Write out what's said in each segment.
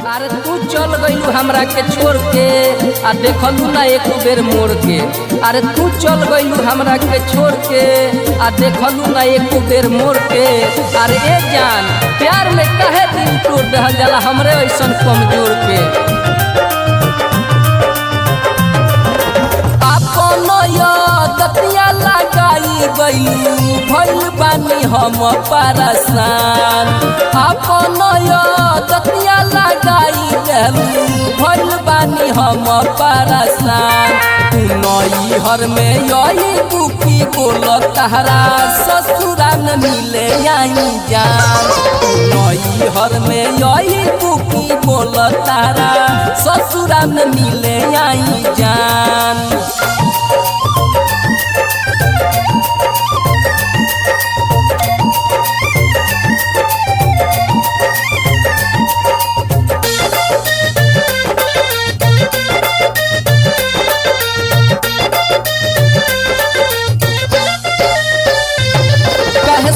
अरे तू चल गइलू हमरा के छोड़ के आ देखलू ना एको बेर मोड़ के। अरे तू चल गइलू हमरा के छोड़ के आ देखलू ना एको बेर मोड़ के। अरे ए जान प्यार में काहे दिल तोड़ दहल जाला हमरे ऐसन कमजोर के। आपन दतिया लगाई गइलू भइल बानी हम परेशान। आपन दतिया लगाई गइलू भइल बानी हम परेशान। नई हर में यही दुखी बोल तहरा ससुरा न मिले आई जान। नई हर में यही दुखी बोल तहरा ससुरा न मिले आई जान।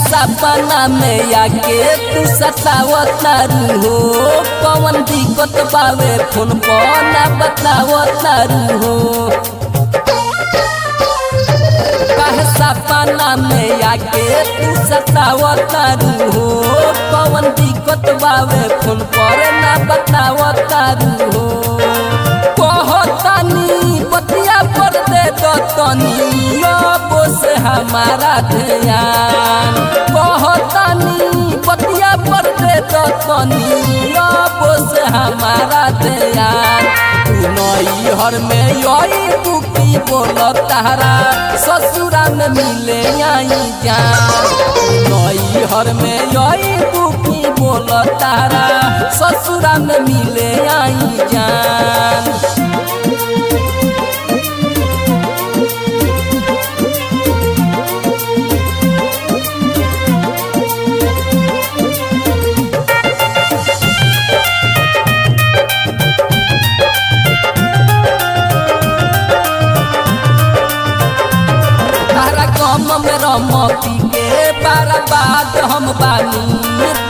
सपना में आके तू सतावत तारू हो। कौन दिक्कत बावे फोन पर ना बतावत तारू हो। काहे सपना में आके तू सतावत तारू हो। कौन दिक्कत बावे फोन पर ना बतावत तारू हो। कहतानी बतिया पर दे दो तनी अब से हमारा ध्यान। कहतानी बतिया पर दे दो तनी अब से हमारा ध्यान। तू नई हर में यही दुखी बोल तहरा ससुरा में मिले आई जान। नई हर में यही दुखी बोल तहरा ससुरा में मिले आई जान। में रमती के बर्बाद हम बानी।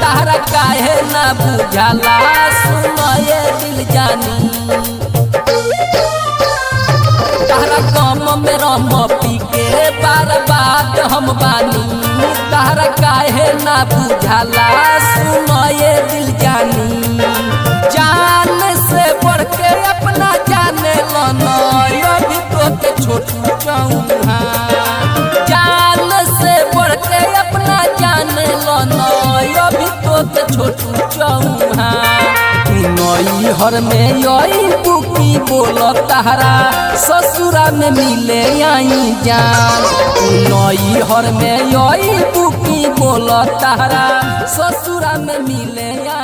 तारा काहे ना बुझाला सुनए दिल जानी। तारा गम में रमती के बर्बाद हम बानी। तारा काहे ना बुझाला सुनए दिल जानी। जान से बढ़ के अपना जाने लो अभी तो के छोटू चौहान। जान से बढ़ के अपना जाने लो अभी तो के छोटू चौहान। नई हर में यही दुखी बोल तहरा ससुरा में मिले आई जान। नई हर में यही दुखी बोल तहरा ससुरा में मिले आई।